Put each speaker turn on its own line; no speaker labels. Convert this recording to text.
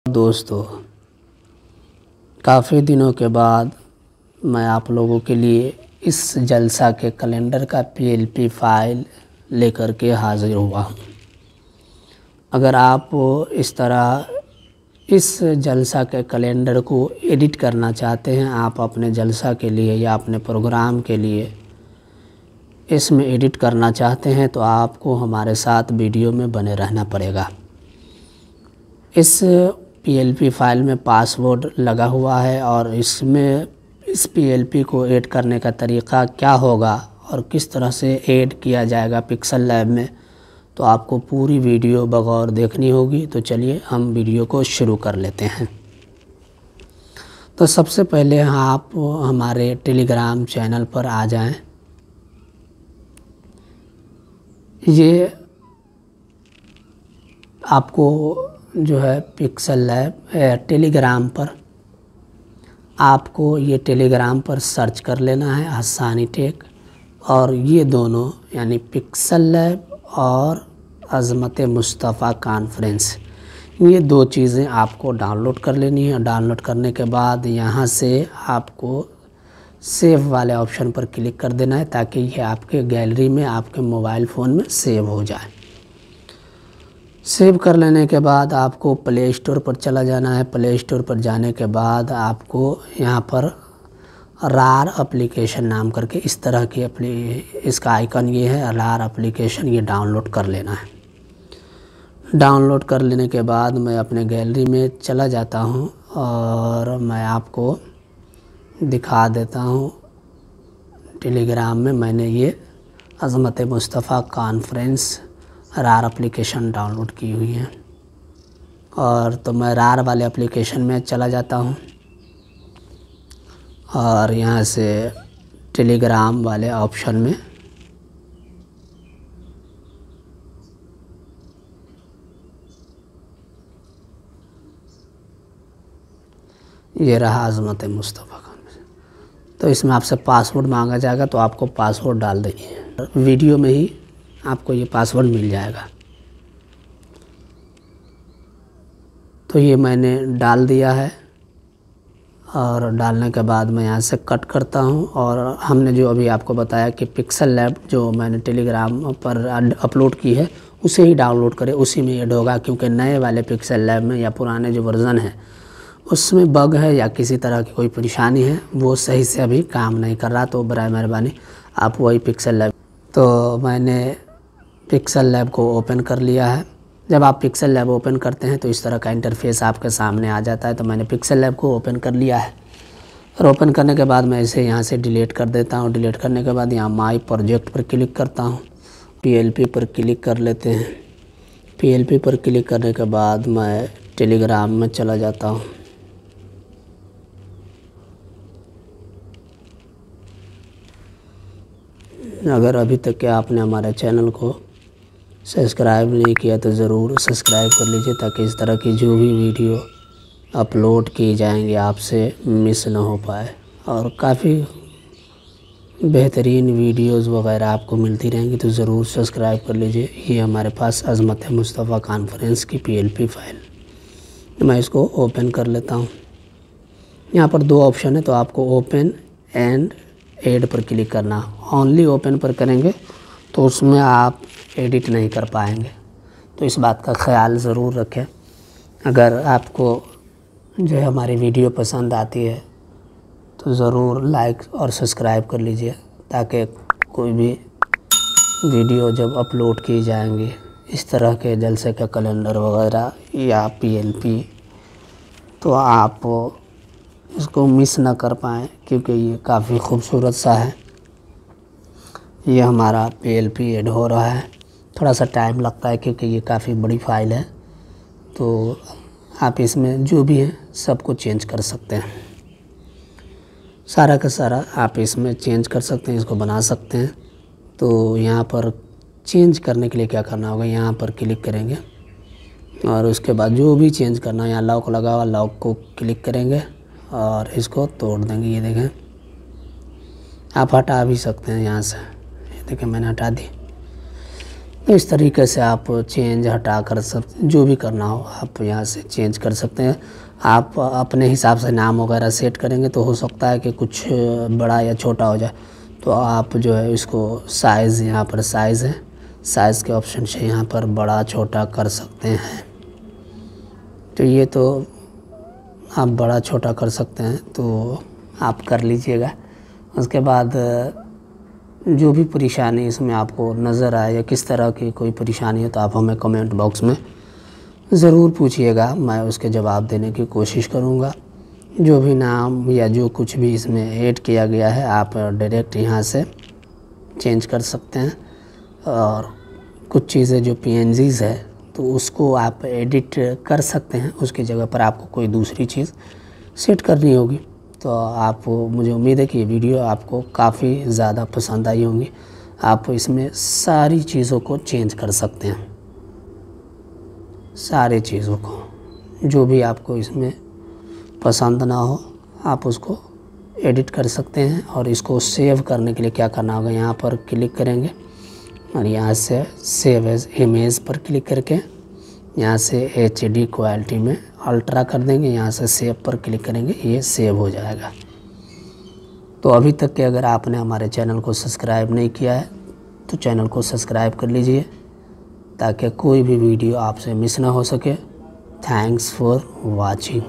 दोस्तों, काफ़ी दिनों के बाद मैं आप लोगों के लिए इस जलसा के कैलेंडर का पीएलपी फाइल लेकर के हाज़िर हुआ हूँ। अगर आप इस तरह इस जलसा के कैलेंडर को एडिट करना चाहते हैं, आप अपने जलसा के लिए या अपने प्रोग्राम के लिए इसमें एडिट करना चाहते हैं तो आपको हमारे साथ वीडियो में बने रहना पड़ेगा। इस पीएलपी फाइल में पासवर्ड लगा हुआ है और इसमें इस पीएलपी को ऐड करने का तरीक़ा क्या होगा और किस तरह से ऐड किया जाएगा पिक्सल लैब में, तो आपको पूरी वीडियो बगौर देखनी होगी। तो चलिए हम वीडियो को शुरू कर लेते हैं। तो सबसे पहले आप हमारे टेलीग्राम चैनल पर आ जाएं। ये आपको जो है पिक्सल लैब टेलीग्राम पर आपको ये टेलीग्राम पर सर्च कर लेना है हसानी टेक, और ये दोनों यानी पिक्सल लैब और अज़मत मुस्तफ़ा कॉन्फ्रेंस, ये दो चीज़ें आपको डाउनलोड कर लेनी है। डाउनलोड करने के बाद यहाँ से आपको सेव वाले ऑप्शन पर क्लिक कर देना है ताकि ये आपके गैलरी में आपके मोबाइल फ़ोन में सेव हो जाए। सेव कर लेने के बाद आपको प्ले स्टोर पर चला जाना है। प्ले स्टोर पर जाने के बाद आपको यहाँ पर रार एप्लीकेशन नाम करके इस तरह की इसका आइकन ये है, रार एप्लीकेशन, ये डाउनलोड कर लेना है। डाउनलोड कर लेने के बाद मैं अपने गैलरी में चला जाता हूँ और मैं आपको दिखा देता हूँ। टेलीग्राम में मैंने ये अज़मत मुस्तफ़ा कॉन्फ्रेंस रार एप्लीकेशन डाउनलोड की हुई है, और तो मैं रार वाले एप्लीकेशन में चला जाता हूँ और यहाँ से टेलीग्राम वाले ऑप्शन में ये रहा अज़मत मुस्तफ़ा कॉन्फ्रेंस। तो इसमें आपसे पासवर्ड मांगा जाएगा, तो आपको पासवर्ड डाल देंगे। वीडियो में ही आपको ये पासवर्ड मिल जाएगा। तो ये मैंने डाल दिया है और डालने के बाद मैं यहाँ से कट करता हूँ। और हमने जो अभी आपको बताया कि पिक्सल लैब जो मैंने टेलीग्राम पर अपलोड की है उसे ही डाउनलोड करें, उसी में ऐड होगा, क्योंकि नए वाले पिक्सल लैब में या पुराने जो वर्ज़न है उसमें बग है या किसी तरह की कोई परेशानी है, वो सही से अभी काम नहीं कर रहा। तो बराए मेहरबानी आप वही पिक्सल लैब, तो मैंने पिक्सल लैब को ओपन कर लिया है। जब आप पिक्सल लैब ओपन करते हैं तो इस तरह का इंटरफेस आपके सामने आ जाता है। तो मैंने पिक्सल लैब को ओपन कर लिया है और ओपन करने के बाद मैं इसे यहाँ से डिलीट कर देता हूँ। डिलीट करने के बाद यहाँ माई प्रोजेक्ट पर क्लिक करता हूँ, पीएलपी पर क्लिक कर लेते हैं। पीएलपी पर क्लिक करने के बाद मैं टेलीग्राम में चला जाता हूँ। अगर अभी तक के आपने हमारे चैनल को सब्सक्राइब नहीं किया तो ज़रूर सब्सक्राइब कर लीजिए, ताकि इस तरह की जो भी वीडियो अपलोड की जाएंगी आपसे मिस ना हो पाए, और काफ़ी बेहतरीन वीडियोस वगैरह आपको मिलती रहेंगी। तो ज़रूर सब्सक्राइब कर लीजिए। ये हमारे पास अज़मत मुस्तफ़ा कॉन्फ्रेंस की पीएलपी फाइल, मैं इसको ओपन कर लेता हूँ। यहाँ पर दो ऑप्शन है, तो आपको ओपन एंड ऐड पर क्लिक करना। ओनली ओपन पर करेंगे तो उसमें आप एडिट नहीं कर पाएंगे, तो इस बात का ख्याल ज़रूर रखें। अगर आपको जो है हमारी वीडियो पसंद आती है तो ज़रूर लाइक और सब्सक्राइब कर लीजिए, ताकि कोई भी वीडियो जब अपलोड की जाएंगी इस तरह के जलसे का कैलेंडर वगैरह या पीएलपी, तो आप इसको मिस ना कर पाएँ, क्योंकि ये काफ़ी खूबसूरत सा है। ये हमारा पीएलपी ऐड हो रहा है, थोड़ा सा टाइम लगता है क्योंकि ये काफ़ी बड़ी फ़ाइल है। तो आप इसमें जो भी है सब कुछ चेंज कर सकते हैं, सारा का सारा आप इसमें चेंज कर सकते हैं, इसको बना सकते हैं। तो यहाँ पर चेंज करने के लिए क्या करना होगा, यहाँ पर क्लिक करेंगे और उसके बाद जो भी चेंज करना है, यहाँ लॉक लगा हुआ, लॉक को क्लिक करेंगे और इसको तोड़ देंगे। ये देखें, आप हटा भी सकते हैं यहाँ से, ये देखें मैंने हटा दी। तो इस तरीके से आप चेंज हटा कर सब जो भी करना हो आप यहाँ से चेंज कर सकते हैं। आप अपने हिसाब से नाम वगैरह सेट करेंगे तो हो सकता है कि कुछ बड़ा या छोटा हो जाए, तो आप जो है इसको साइज़, यहाँ पर साइज़ है, साइज़ के ऑप्शन से यहाँ पर बड़ा छोटा कर सकते हैं। तो ये तो आप बड़ा छोटा कर सकते हैं, तो आप कर लीजिएगा। उसके बाद जो भी परेशानी इसमें आपको नज़र आए या किस तरह की कोई परेशानी हो तो आप हमें कमेंट बॉक्स में ज़रूर पूछिएगा, मैं उसके जवाब देने की कोशिश करूँगा। जो भी नाम या जो कुछ भी इसमें ऐड किया गया है आप डायरेक्ट यहाँ से चेंज कर सकते हैं। और कुछ चीज़ें जो PNGs है तो उसको आप एडिट कर सकते हैं, उसकी जगह पर आपको कोई दूसरी चीज़ सेट करनी होगी। तो आप, मुझे उम्मीद है कि ये वीडियो आपको काफ़ी ज़्यादा पसंद आई होंगी। आप इसमें सारी चीज़ों को चेंज कर सकते हैं, सारी चीज़ों को, जो भी आपको इसमें पसंद ना हो आप उसको एडिट कर सकते हैं। और इसको सेव करने के लिए क्या करना होगा, यहाँ पर क्लिक करेंगे और यहाँ से सेव एज इमेज पर क्लिक करके यहाँ से HD क्वालिटी में अल्ट्रा कर देंगे, यहाँ से सेव पर क्लिक करेंगे, ये सेव हो जाएगा। तो अभी तक के अगर आपने हमारे चैनल को सब्सक्राइब नहीं किया है तो चैनल को सब्सक्राइब कर लीजिए ताकि कोई भी वीडियो आपसे मिस ना हो सके। Thanks for watching.